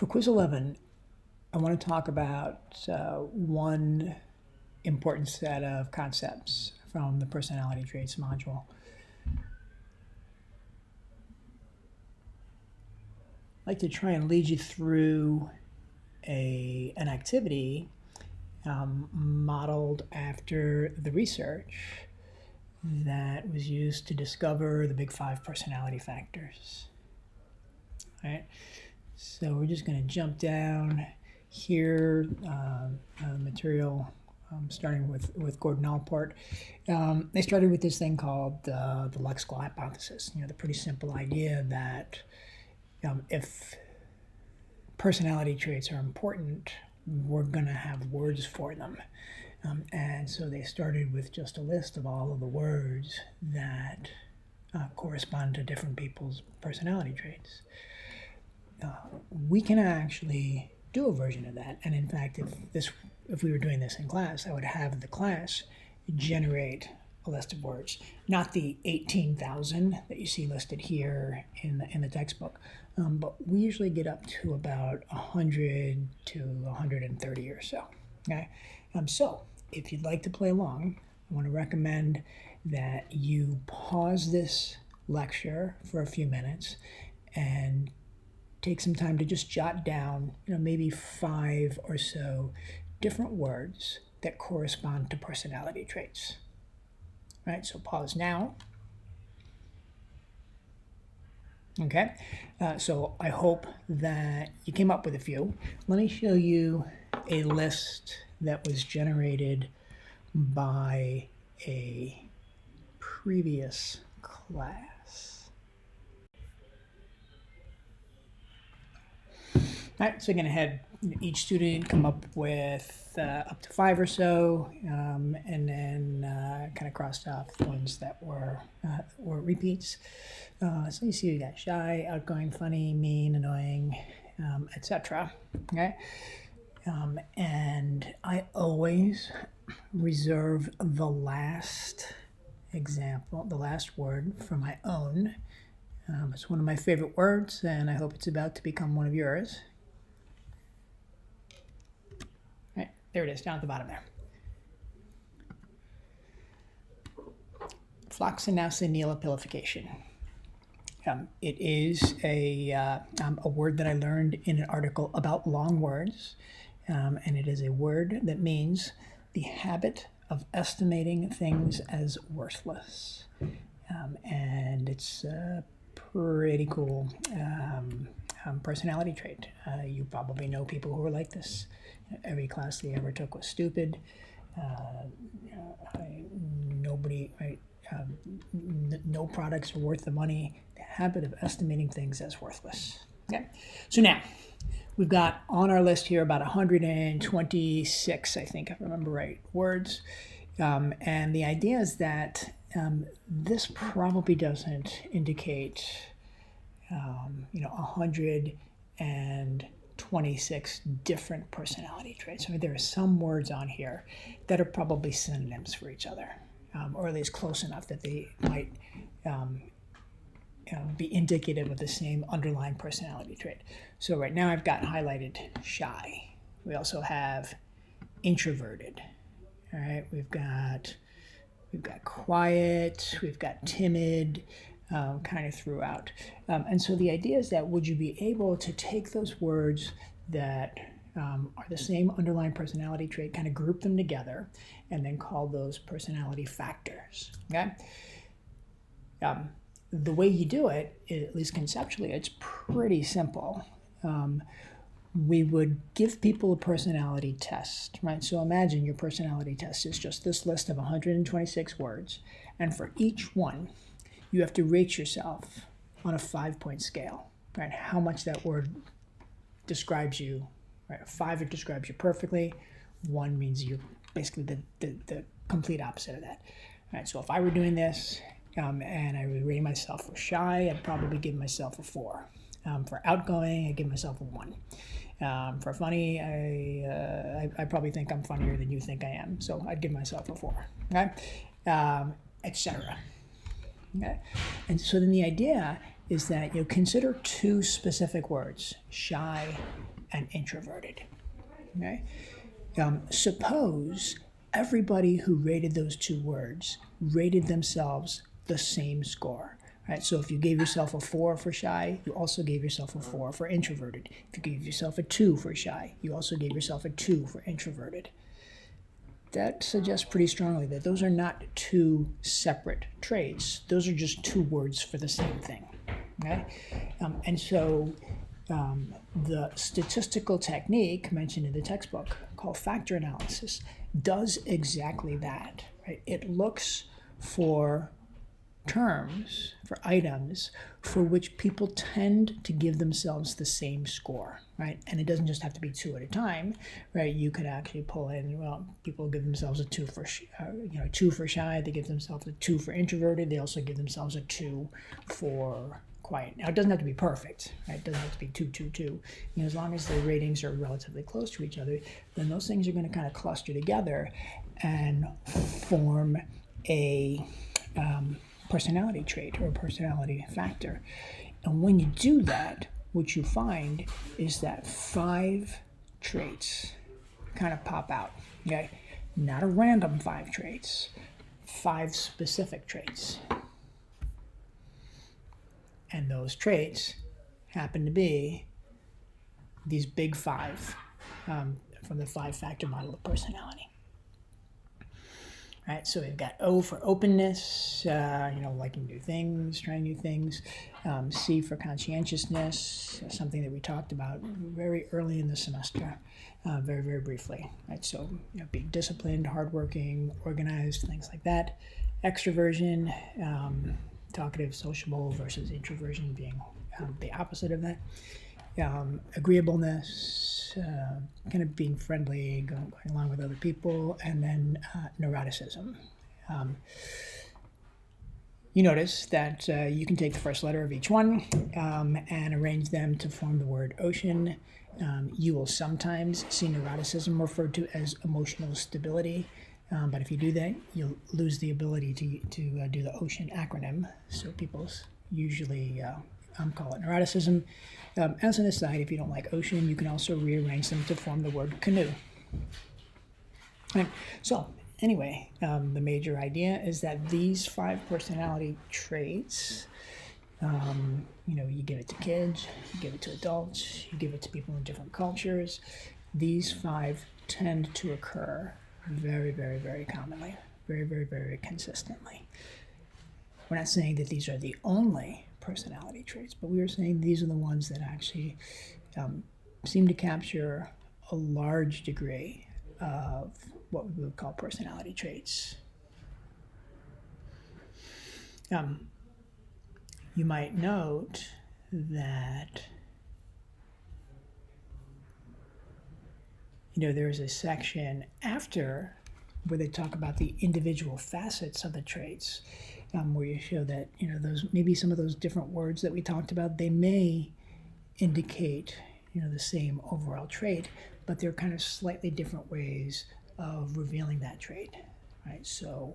For quiz 11, I want to talk about one important set of concepts from the personality traits module. I'd like to try and lead you through an activity modeled after the research that was used to discover the big 5 personality factors. All right, so we're just going to jump down here, material starting with Gordon Allport. They started with this thing called the lexical hypothesis. The pretty simple idea that if personality traits are important, we're going to have words for them. And so they started with just a list of all of the words that correspond to different people's personality traits. We can actually do a version of that, and in fact, if we were doing this in class, I would have the class generate a list of words, not the 18,000 that you see listed here in the textbook, but we usually get up to about 100 to 130 or so. Okay, so if you'd like to play along, I want to recommend that you pause this lecture for a few minutes and take some time to just jot down, maybe 5 or so different words that correspond to personality traits. All right, so pause now. Okay, so I hope that you came up with a few. Let me show you a list that was generated by a previous class. All right, so again, ahead, each student come up with up to 5 or so, and then kind of crossed off the ones that were repeats. So you see we got shy, outgoing, funny, mean, annoying, etc. Okay, and I always reserve the last example, the last word for my own. It's one of my favorite words, and I hope it's about to become one of yours. There it is, down at the bottom there. Floxinaucinilipilification. It is a word that I learned in an article about long words, and it is a word that means the habit of estimating things as worthless. And it's a pretty cool personality trait. You probably know people who are like this. Every class they ever took was stupid. No products are worth the money. The habit of estimating things as worthless. Okay, so now we've got on our list here about 126, I think, if I remember right, words. And the idea is that this probably doesn't indicate 126 different personality traits. I mean, there are some words on here that are probably synonyms for each other, or at least close enough that they might be indicative of the same underlying personality trait. So right now I've got highlighted shy. We also have introverted. All right, we've got quiet, we've got timid, kind of throughout. And so the idea is that would you be able to take those words that are the same underlying personality trait, kind of group them together, and then call those personality factors, okay? The way you do it, at least conceptually, it's pretty simple. We would give people a personality test, right? So imagine your personality test is just this list of 126 words, and for each one, you have to rate yourself on a 5-point scale, right? How much that word describes you, right? 5, it describes you perfectly. 1 means you're basically the complete opposite of that. All right, so if I were doing this and I was rating myself for shy, I'd probably give myself a 4. For outgoing, I'd give myself a 1. For funny, I probably think I'm funnier than you think I am, so I'd give myself a 4, okay? Etc. Okay? And so then the idea is that consider two specific words, shy and introverted. Okay? Suppose everybody who rated those two words rated themselves the same score. Right? So if you gave yourself a 4 for shy, you also gave yourself a 4 for introverted. If you gave yourself a 2 for shy, you also gave yourself a 2 for introverted. That suggests pretty strongly that those are not two separate traits. Those are just two words for the same thing. Okay? And so the statistical technique mentioned in the textbook called factor analysis does exactly that. Right? It looks for terms, for items for which people tend to give themselves the same score, right? And it doesn't just have to be 2 at a time, right? You could actually pull in, well, people give themselves a 2 for, 2 for shy. They give themselves a 2 for introverted. They also give themselves a 2 for quiet. Now, it doesn't have to be perfect, right? It doesn't have to be 2, 2, 2. As long as the ratings are relatively close to each other, then those things are going to kind of cluster together and form a personality trait or a personality factor. And when you do that, what you find is that 5 traits kind of pop out. Okay? Not a random 5 traits, 5 specific traits. And those traits happen to be these big 5 from the 5-factor model of personality. Right, so we've got O for openness, liking new things, trying new things. C for conscientiousness, something that we talked about very early in the semester, very, very briefly. Right, so being disciplined, hardworking, organized, things like that. Extroversion, talkative, sociable, versus introversion being the opposite of that. Agreeableness, kind of being friendly, going along with other people, and then neuroticism. You notice that you can take the first letter of each one and arrange them to form the word ocean. You will sometimes see neuroticism referred to as emotional stability, but if you do that, you'll lose the ability to do the ocean acronym. So people usually call it neuroticism. As an aside, if you don't like ocean, you can also rearrange them to form the word canoe. Right. So anyway, the major idea is that these 5 personality traits, you give it to kids, you give it to adults, you give it to people in different cultures. These 5 tend to occur very, very, very commonly, very, very, very consistently. We're not saying that these are the only personality traits, but we are saying these are the ones that actually seem to capture a large degree of what we would call personality traits. You might note that there's a section after where they talk about the individual facets of the traits, where you show that those maybe some of those different words that we talked about, they may indicate the same overall trait, but they're kind of slightly different ways of revealing that trait, right? So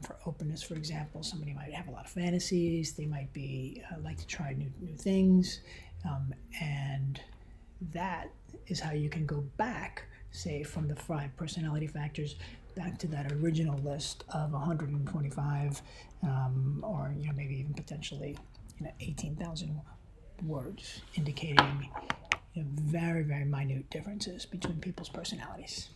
for openness, for example, somebody might have a lot of fantasies. They might be like to try new things, and that is how you can go back, say, from the 5 personality factors back to that original list of 125, or maybe even potentially 18,000 words, indicating very, very minute differences between people's personalities.